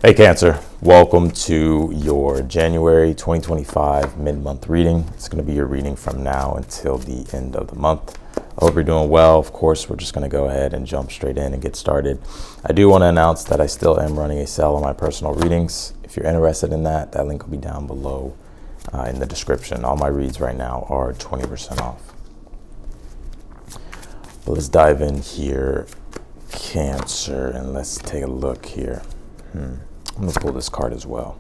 Hey Cancer, welcome to your January 2025 mid-month reading. It's going to be your reading from now until the end of the month. I hope you're doing well. Of course, we're just going to go ahead and jump straight in and get started. I do want to announce that I still am running a sale on my personal readings. If you're interested in that, that link will be down below in the description. All my reads right now are 20% off. But let's dive in here, Cancer, and let's take a look here. I'm going to pull this card as well.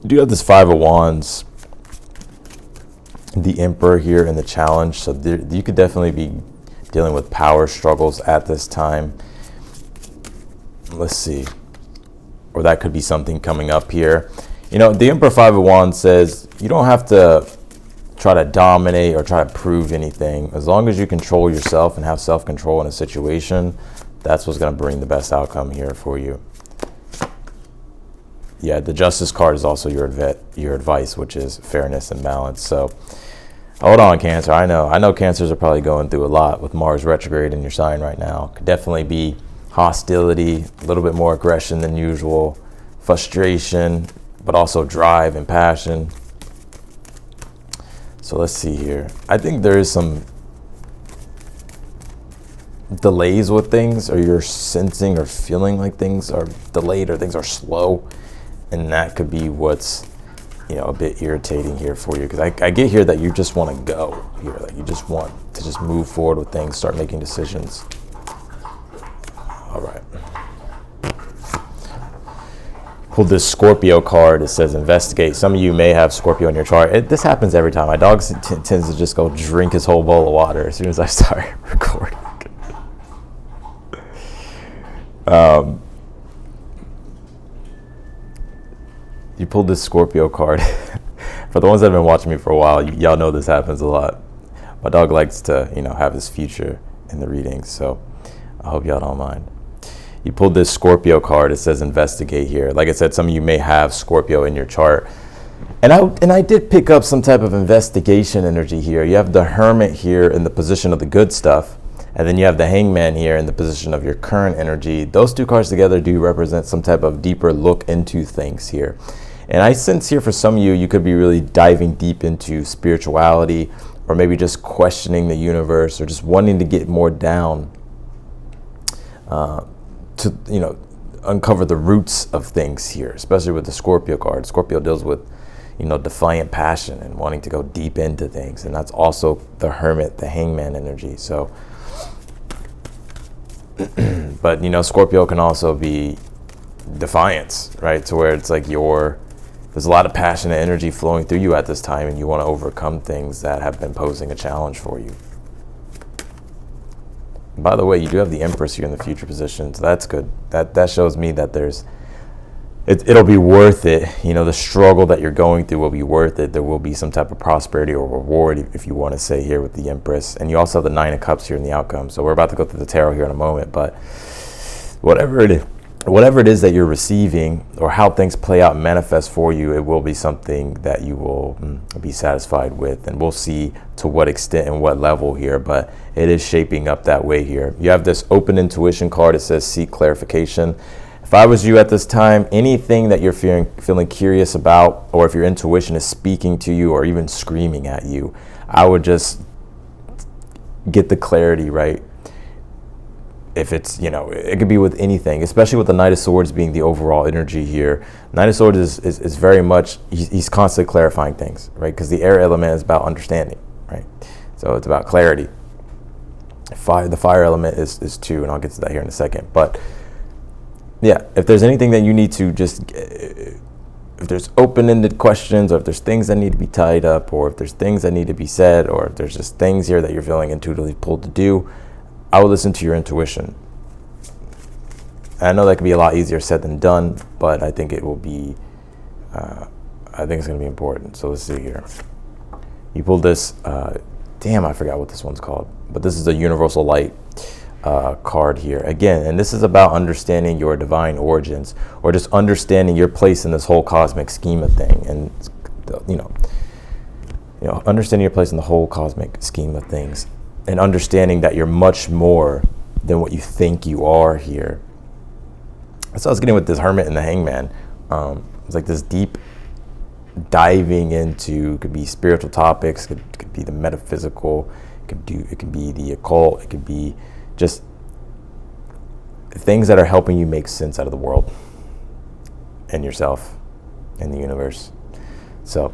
You do have this Five of Wands, the Emperor here in the challenge. So you could definitely be dealing with power struggles at this time. Let's see. Or that could be something coming up here. You know, the Emperor Five of Wands says you don't have to try to dominate or try to prove anything. As long as you control yourself and have self-control in a situation, that's what's going to bring the best outcome here for you. Yeah, the Justice card is also your advice, which is fairness and balance. So hold on, Cancer. I know Cancers are probably going through a lot with Mars retrograde in your sign right now. Could definitely be hostility, a little bit more aggression than usual, frustration, but also drive and passion. So let's see here. I think there is some delays with things, or you're sensing or feeling like things are delayed or things are slow. And that could be what's, a bit irritating here for you. Because I get here that you just want to go here. Like you just want to just move forward with things, start making decisions. All right. Pulled this Scorpio card. It says investigate. Some of you may have Scorpio in your chart. This happens every time. My dog tends to just go drink his whole bowl of water as soon as I start recording. You pulled this Scorpio card. For the ones that have been watching me for a while, y'all know this happens a lot. My dog likes to, have his future in the readings, so I hope y'all don't mind. You pulled this Scorpio card. It says investigate here. Like I said, some of you may have Scorpio in your chart. And I did pick up some type of investigation energy here. You have the Hermit here in the position of the good stuff. And then you have the Hangman here in the position of your current energy. Those two cards together do represent some type of deeper look into things here. And I sense here for some of you, you could be really diving deep into spirituality, or maybe just questioning the universe, or just wanting to get more down to, uncover the roots of things here, especially with the Scorpio card. Scorpio deals with, defiant passion and wanting to go deep into things. And that's also the Hermit, the Hangman energy. So, but Scorpio can also be defiance, right? To where it's like there's a lot of passionate energy flowing through you at this time, and you want to overcome things that have been posing a challenge for you. And by the way, you do have the Empress here in the future position, so that's good. That shows me that it'll be worth it. The struggle that you're going through will be worth it. There will be some type of prosperity or reward, if you want to say, here with the Empress. And you also have the Nine of Cups here in the outcome. So we're about to go through the tarot here in a moment. But whatever it is that you're receiving, or how things play out and manifest for you, it will be something that you will be satisfied with. And we'll see to what extent and what level here. But it is shaping up that way here. You have this Open Intuition card. It says seek clarification. If I was you at this time, anything that you're feeling curious about, or if your intuition is speaking to you or even screaming at you, I would just get the clarity, right? If it's, it could be with anything, especially with the Knight of Swords being the overall energy here. Knight of Swords is very much, he's constantly clarifying things, right? Because the air element is about understanding, right? So it's about clarity. The fire element is too, and I'll get to that here in a second. But yeah, if there's anything that you need to if there's open-ended questions, or if there's things that need to be tied up, or if there's things that need to be said, or if there's just things here that you're feeling intuitively pulled to do, I would listen to your intuition. And I know that can be a lot easier said than done, but I think it will be, I think it's going to be important. So let's see here. You pulled this, I forgot what this one's called, but this is a Universal Light card here again, and this is about understanding your divine origins, or just understanding your place in this whole cosmic scheme of thing, and understanding your place in the whole cosmic scheme of things, and understanding that you're much more than what you think you are here. So I was getting with this Hermit and the Hangman. It's like this deep diving into, could be spiritual topics, could be the metaphysical, it can be the occult, it could be just things that are helping you make sense out of the world and yourself and the universe. So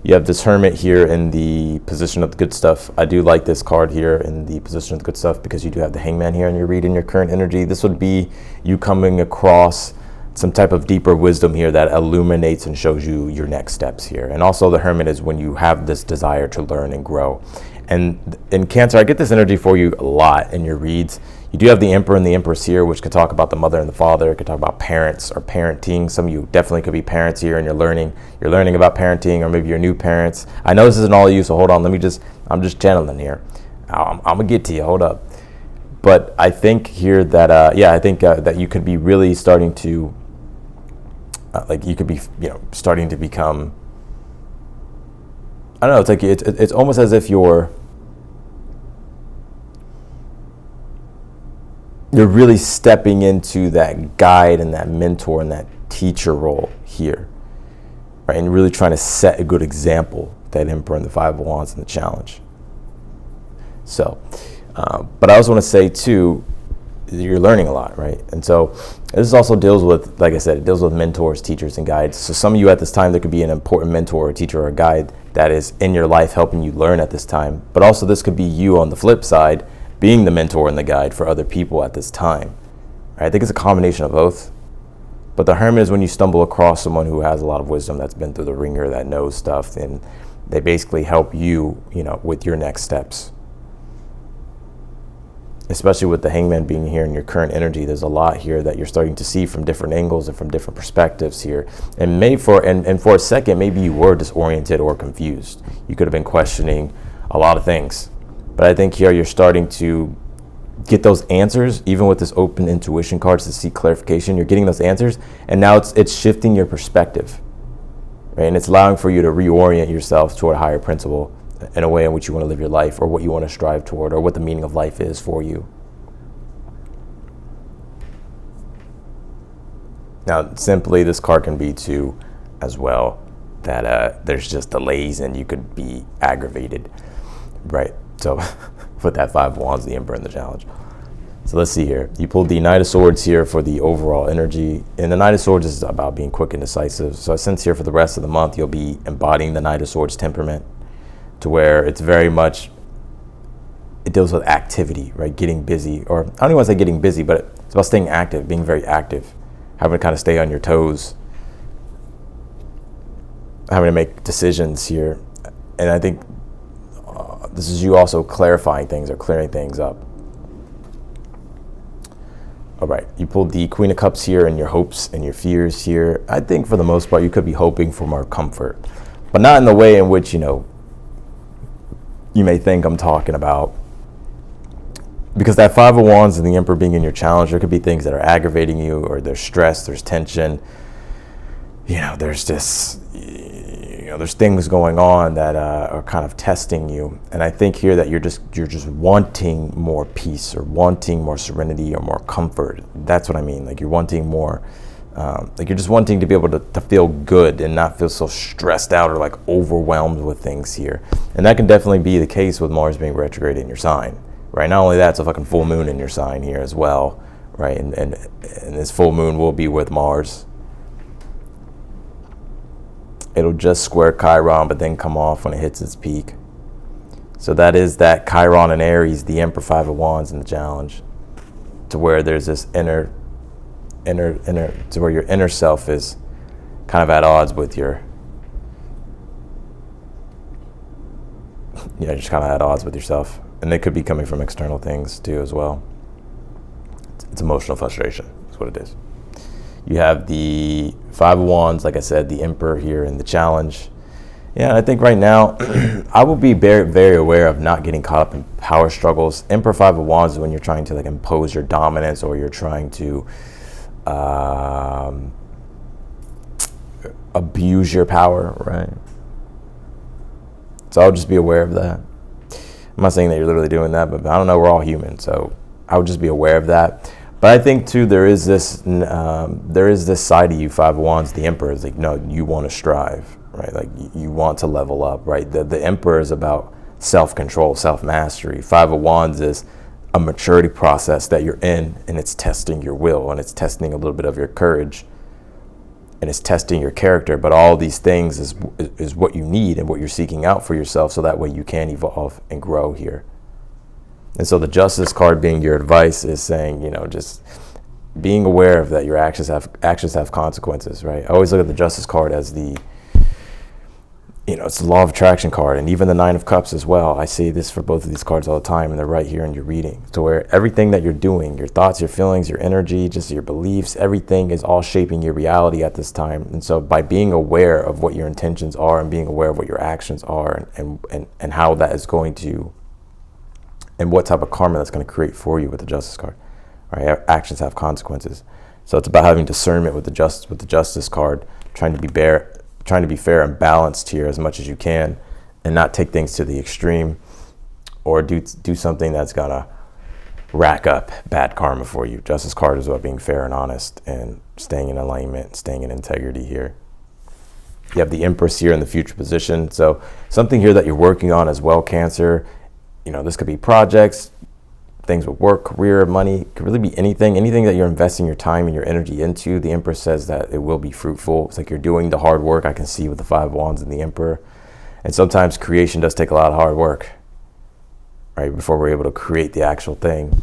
you have this Hermit here in the position of the good stuff. I do like this card here in the position of the good stuff because you do have the Hangman here and you're reading your current energy. This would be you coming across some type of deeper wisdom here that illuminates and shows you your next steps here. And also the Hermit is when you have this desire to learn and grow. And in Cancer, I get this energy for you a lot in your reads. You do have the Emperor and the Empress here, which could talk about the mother and the father. It could talk about parents or parenting. Some of you definitely could be parents here and you're learning about parenting, or maybe you're new parents. I know this isn't all of you, so hold on. I'm just channeling here. I'm gonna get to you, hold up. But I think here that, that you could be really starting to, you could be, starting to become, I don't know, it's like, it's almost as if you're really stepping into that guide and that mentor and that teacher role here, right? And really trying to set a good example, that Emperor and the Five of Wands and the Challenge. So, but I also want to say too, you're learning a lot, right? And so this also deals with, like I said, it deals with mentors, teachers, and guides. So some of you at this time, there could be an important mentor or teacher or guide that is in your life helping you learn at this time. But also this could be you on the flip side, being the mentor and the guide for other people at this time. Right? I think it's a combination of both. But the Hermit is when you stumble across someone who has a lot of wisdom, that's been through the ringer, that knows stuff, and they basically help you, with your next steps. Especially with the Hangman being here in your current energy, there's a lot here that you're starting to see from different angles and from different perspectives here. And for a second, maybe you were disoriented or confused. You could have been questioning a lot of things. But I think here you're starting to get those answers, even with this open intuition cards to seek clarification. You're getting those answers, and now it's shifting your perspective, right? And it's allowing for you to reorient yourself toward a higher principle in a way in which you want to live your life, or what you want to strive toward, or what the meaning of life is for you. Now, simply, this card can be too, as well, that there's just delays and you could be aggravated, right? So, with that Five of Wands, the Emperor, and the Challenge. So let's see here. You pulled the Knight of Swords here for the overall energy. And the Knight of Swords is about being quick and decisive. So I sense here for the rest of the month, you'll be embodying the Knight of Swords temperament, to where it's very much, it deals with activity, right? Getting busy, or I don't even want to say getting busy, but it's about staying active, being very active, having to kind of stay on your toes, having to make decisions here. And I think this is you also clarifying things or clearing things up. All right, you pulled the Queen of Cups here, and your hopes and your fears here. I think for the most part, you could be hoping for more comfort, but not in the way in which, you may think I'm talking about. Because that Five of Wands and the Emperor being in your Challenge, there could be things that are aggravating you, or there's stress, there's tension. There's this, there's things going on that are kind of testing you. And I think here that you're just wanting more peace, or wanting more serenity, or more comfort. That's what I mean. Like, you're wanting more, you're just wanting to be able to feel good and not feel so stressed out or like overwhelmed with things here. And that can definitely be the case with Mars being retrograde in your sign, right? Not only that, it's a fucking full moon in your sign here as well, right? And this full moon will be with Mars. It'll just square Chiron, but then come off when it hits its peak. So that is that Chiron in Aries, the Emperor, Five of Wands, and the Challenge, to where there's this inner, to where your inner self is kind of at odds with your, just kind of at odds with yourself. And they could be coming from external things too as well. It's emotional frustration, that's what it is. You have the Five of Wands, like I said, the Emperor here in the Challenge. Yeah, I think right now, I will be very, very aware of not getting caught up in power struggles. Emperor, Five of Wands is when you're trying to impose your dominance, or you're trying to abuse your power, right? So I'll just be aware of that. I'm not saying that you're literally doing that, but I don't know, we're all human, so I would just be aware of that. But I think too there is this side of you, Five of Wands, the Emperor is like, no, you want to strive, right? Like you want to level up, right? The Emperor is about self-control, self-mastery. Five of Wands is a maturity process that you're in, and it's testing your will, and it's testing a little bit of your courage, and it's testing your character. But all these things is what you need and what you're seeking out for yourself, so that way you can evolve and grow here. And so the Justice card being your advice is saying, just being aware of that your actions have consequences, right? I always look at the Justice card as it's the law of attraction card, and even the Nine of Cups as well. I say this for both of these cards all the time, and they're right here in your reading. So where everything that you're doing, your thoughts, your feelings, your energy, just your beliefs, everything is all shaping your reality at this time. And so by being aware of what your intentions are and being aware of what your actions are and how that is going to, and what type of karma that's going to create for you with the Justice card, right? Actions have consequences. So it's about having discernment with the Justice card, trying to be fair and balanced here as much as you can, and not take things to the extreme or do something that's gonna rack up bad karma for you. Justice card is about being fair and honest and staying in alignment, staying in integrity here. You have the Empress here in the future position. So something here that you're working on as well, Cancer. This could be projects, things with work, career, money. It could really be anything that you're investing your time and your energy into. The Empress says that it will be fruitful. It's like you're doing the hard work. I can see with the Five of Wands and the Emperor. And sometimes creation does take a lot of hard work, right, before we're able to create the actual thing.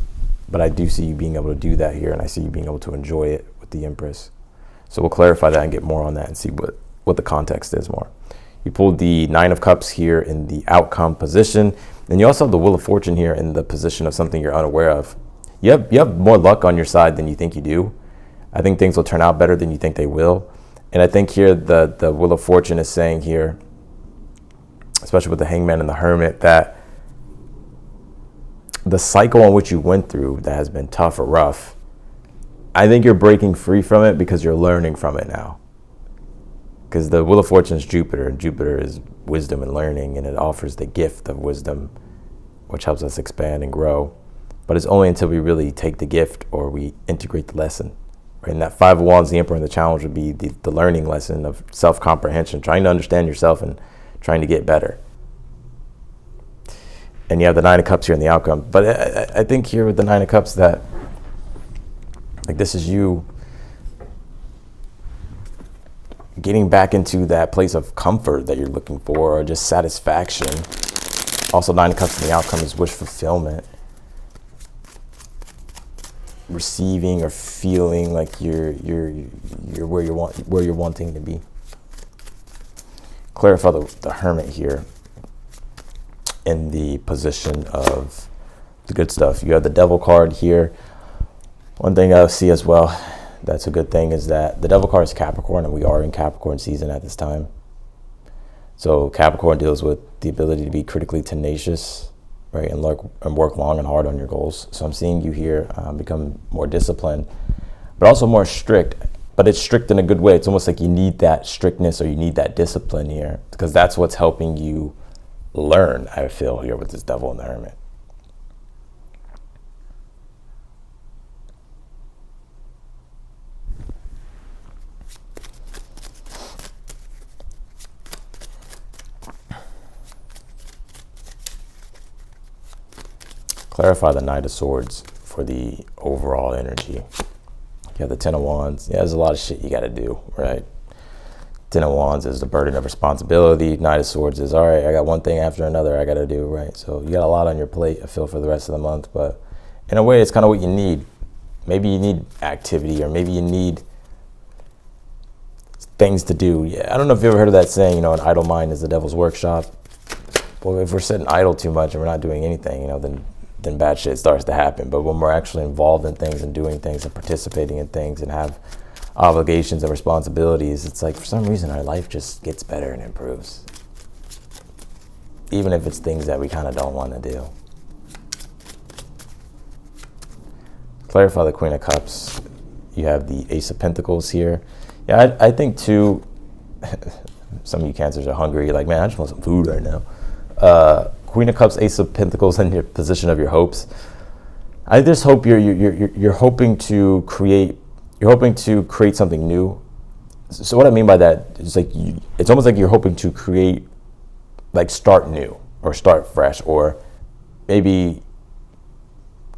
But I do see you being able to do that here, and I see you being able to enjoy it with the Empress. So we'll clarify that and get more on that and see what the context is more. You pulled the Nine of Cups here in the outcome position. And you also have the Wheel of Fortune here in the position of something you're unaware of. You have more luck on your side than you think you do. I think things will turn out better than you think they will. And I think here the Wheel of Fortune is saying here, especially with the Hangman and the Hermit, that the cycle in which you went through that has been tough or rough, I think you're breaking free from it because you're learning from it now. Because the Wheel of Fortune is Jupiter, and Jupiter is wisdom and learning, and it offers the gift of wisdom, which helps us expand and grow. But it's only until we really take the gift or we integrate the lesson. Right? And that Five of Wands, the Emperor, and the challenge would be the learning lesson of self-comprehension, trying to understand yourself and trying to get better. And you have the Nine of Cups here in the outcome. But I think here with the Nine of Cups that, this is you getting back into that place of comfort that you're looking for, or just satisfaction. Also, Nine of Cups in the outcome is wish fulfillment. Receiving or feeling like you're where you're wanting to be. Clarify the Hermit here in the position of the good stuff. You have the Devil card here. One thing I see as well that's a good thing is that the Devil card is Capricorn, and we are in Capricorn season at this time. So Capricorn deals with the ability to be critically tenacious, right, and work long and hard on your goals. So I'm seeing you here become more disciplined, but also more strict. But it's strict in a good way. It's almost like you need that strictness or you need that discipline here, because that's what's helping you learn, I feel, here with this Devil and the Hermit. Clarify the Knight of Swords for the overall energy. You have the Ten of Wands. Yeah, there's a lot of shit you got to do, right? Ten of Wands is the burden of responsibility. Knight of Swords is, all right, I got one thing after another I got to do, right? So you got a lot on your plate, I feel, for the rest of the month. But in a way, it's kind of what you need. Maybe you need activity, or maybe you need things to do. Yeah, I don't know if you've ever heard of that saying, an idle mind is the devil's workshop. Well, if we're sitting idle too much and we're not doing anything, then bad shit starts to happen. But when we're actually involved in things and doing things and participating in things and have obligations and responsibilities, it's like for some reason our life just gets better and improves. Even if it's things that we kind of don't want to do. Clarify the Queen of Cups. You have the Ace of Pentacles here. Yeah, I think too, some of you Cancers are hungry. You're like, man, I just want some food right now. Queen of Cups, Ace of Pentacles in your position of your hopes. I just hope you're hoping to create something new. So what I mean by that is like it's almost like you're hoping to create, like start new or start fresh, or maybe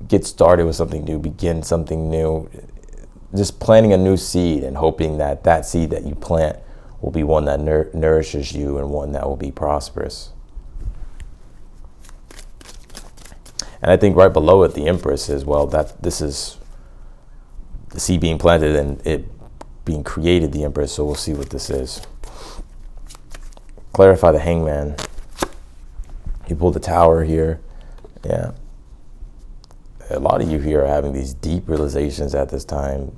get started with something new, begin something new, just planting a new seed and hoping that that seed that you plant will be one that nourishes you and one that will be prosperous. And I think right below it, the Empress is, well, that this is the seed being planted and it being created, the Empress. So we'll see what this is. Clarify the Hangman. You pulled the Tower here. Yeah. A lot of you here are having these deep realizations at this time.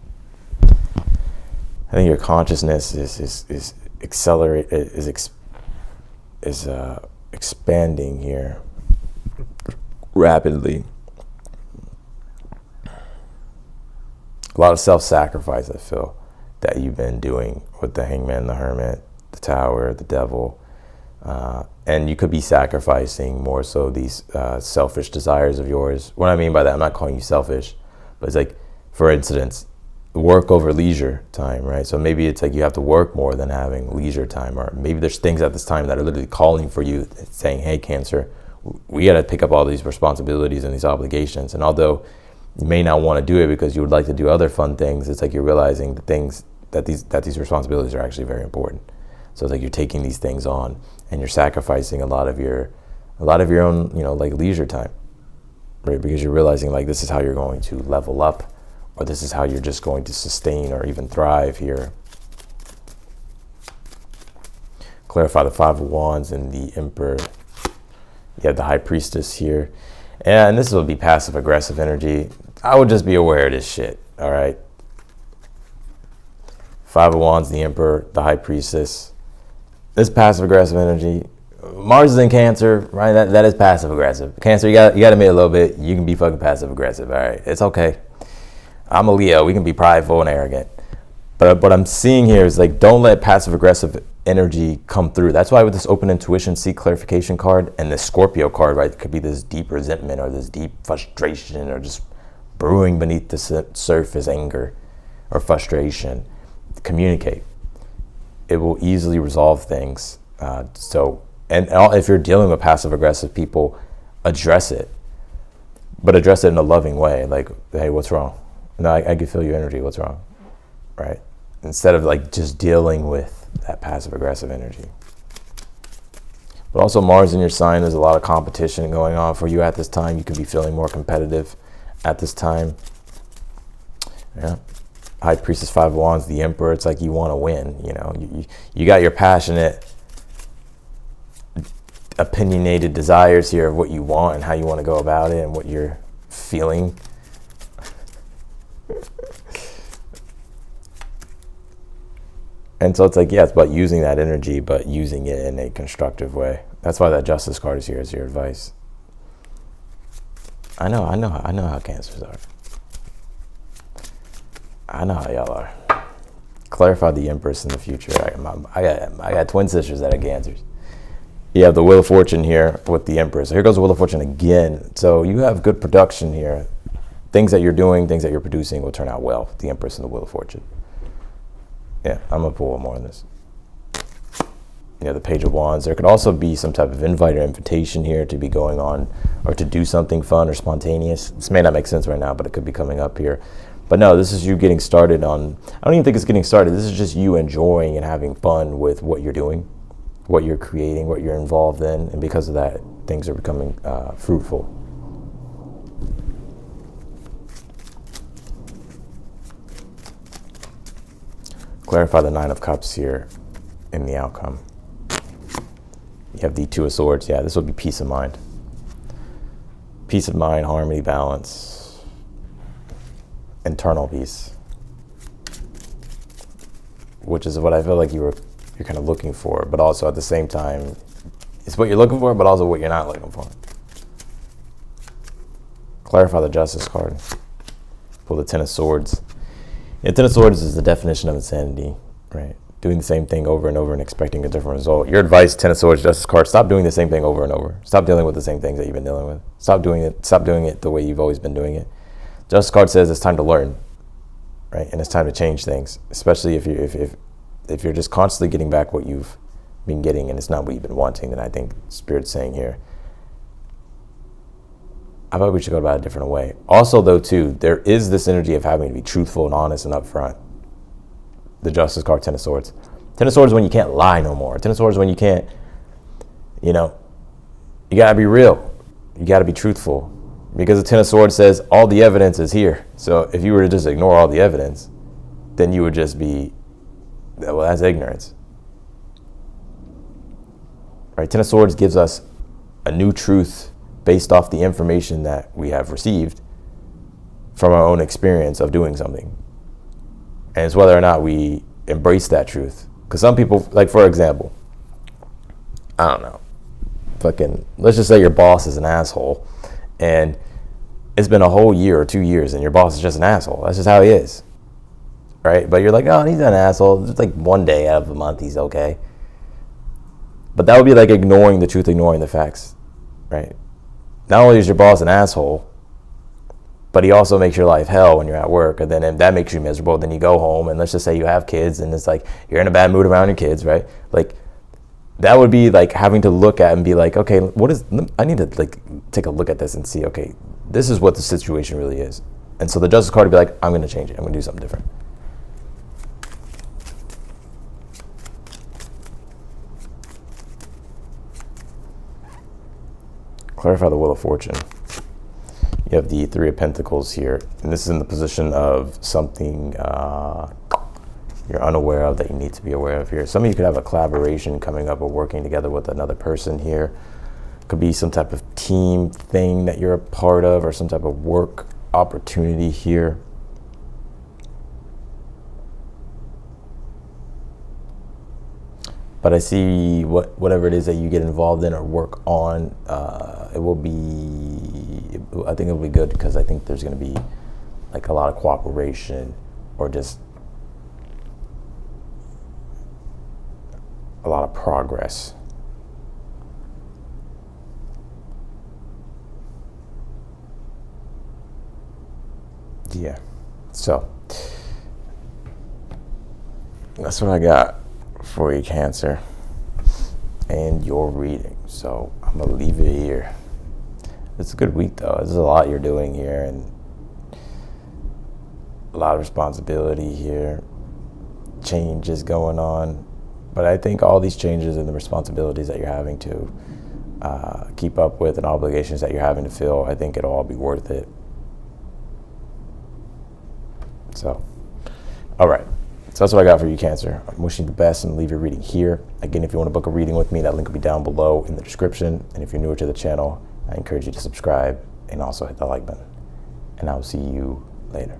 I think your consciousness is expanding here rapidly. A lot of self-sacrifice, I feel, that you've been doing with the Hangman, the Hermit, the Tower, the Devil. And you could be sacrificing more so these selfish desires of yours. What I mean by that, I'm not calling you selfish, but it's like, for instance, work over leisure time, right? So maybe it's like you have to work more than having leisure time, or maybe there's things at this time that are literally calling for you, saying, hey, Cancer, we got to pick up all these responsibilities and these obligations. And although you may not want to do it because you would like to do other fun things, it's like you're realizing the things that these responsibilities are actually very important. So it's like you're taking these things on and you're sacrificing a lot of your own, like leisure time, right? Because you're realizing like this is how you're going to level up, or this is how you're just going to sustain or even thrive here. Clarify the Five of Wands and the Emperor. You have the High Priestess here. And this will be passive aggressive energy. I would just be aware of this shit, all right? Five of Wands, the Emperor, the High Priestess. This passive aggressive energy. Mars is in Cancer, right? That is passive aggressive. Cancer, you got to admit a little bit. You can be fucking passive aggressive, all right? It's okay. I'm a Leo. We can be prideful and arrogant. But what I'm seeing here is like, don't let passive aggressive energy come through. That's why with this open intuition, seek clarification card, and this Scorpio card, right? It could be this deep resentment or this deep frustration or just brewing beneath the surface anger or frustration. Communicate. It will easily resolve things. If you're dealing with passive aggressive people, address it, but address it in a loving way. Like, hey, what's wrong? No, I can feel your energy. What's wrong? Right? Instead of like just dealing with that passive aggressive energy. But also Mars in your sign, there's a lot of competition going on for you at this time. You could be feeling more competitive at this time. Yeah. High Priestess, Five of Wands, the Emperor. It's like you want to win. You got your passionate, opinionated desires here of what you want and how you want to go about it and what you're feeling. And so it's like, yeah, it's about using that energy, but using it in a constructive way. That's why that Justice card is here as your advice. I know how Cancers are. I know how y'all are. Clarify the Empress in the future. I got twin sisters that are Cancers. You have the Wheel of Fortune here with the Empress. So here goes the Wheel of Fortune again. So you have good production here. Things that you're doing, things that you're producing will turn out well. The Empress and the Wheel of Fortune. Yeah, I'm going to pull more on this. The Page of Wands. There could also be some type of invite or invitation here to be going on or to do something fun or spontaneous. This may not make sense right now, but it could be coming up here. But no, this is you getting started on, I don't even think it's getting started. This is just you enjoying and having fun with what you're doing, what you're creating, what you're involved in. And because of that, things are becoming fruitful. Clarify the Nine of Cups here in the outcome. You have the Two of Swords. Yeah, this will be peace of mind. Peace of mind, harmony, balance, internal peace, which is what I feel like you're kind of looking for, but also at the same time, it's what you're looking for, but also what you're not looking for. Clarify the Justice card. Pull the Ten of Swords. The Ten of Swords is the definition of insanity, right? Doing the same thing over and over and expecting a different result. Your advice, Ten of Swords, Justice card, stop doing the same thing over and over. Stop dealing with the same things that you've been dealing with. Stop doing it the way you've always been doing it. Justice card says it's time to learn, right? And it's time to change things, especially if you're just constantly getting back what you've been getting and it's not what you've been wanting. Then I think Spirit's saying here, I thought we should go about it a different way. Also, though, too, there is this energy of having to be truthful and honest and upfront. The Justice card, Ten of Swords. Ten of Swords is when you can't lie no more. Ten of Swords is when you can't, you gotta be real. You gotta be truthful. Because the Ten of Swords says all the evidence is here. So if you were to just ignore all the evidence, then you would just be, well, that's ignorance. Right? Ten of Swords gives us a new truth based off the information that we have received from our own experience of doing something. And it's whether or not we embrace that truth. Because some people, like for example, I don't know, let's just say your boss is an asshole and it's been a whole year or 2 years and your boss is just an asshole. That's just how he is, right? But you're like, oh, he's an asshole. Just like one day out of the month, he's okay. But that would be like ignoring the truth, ignoring the facts, right? Not only is your boss an asshole, but he also makes your life hell when you're at work. And then if that makes you miserable, then you go home and let's just say you have kids and it's like you're in a bad mood around your kids, right? Like that would be like having to look at and be like, okay, I need to like take a look at this and see, okay, this is what the situation really is. And so the Justice card would be like, I'm going to change it. I'm going to do something different. Clarify the Wheel of Fortune. You have the Three of Pentacles here, and this is in the position of something you're unaware of that you need to be aware of here. Some of you could have a collaboration coming up or working together with another person here. Could be some type of team thing that you're a part of or some type of work opportunity here. But I see whatever it is that you get involved in or work on, I think it'll be good because I think there's going to be like a lot of cooperation or just a lot of progress. Yeah, so that's what I got for you, Cancer, and your reading. So I'm gonna leave it here. It's a good week though. There's a lot you're doing here and a lot of responsibility here. Change is going on, but I think all these changes and the responsibilities that you're having to keep up with and obligations that you're having to fill, I think it'll all be worth it. So, all right. So that's what I got for you, Cancer. I'm wishing you the best and leave your reading here. Again, if you want to book a reading with me, that link will be down below in the description. And if you're newer to the channel, I encourage you to subscribe and also hit the like button. And I will see you later.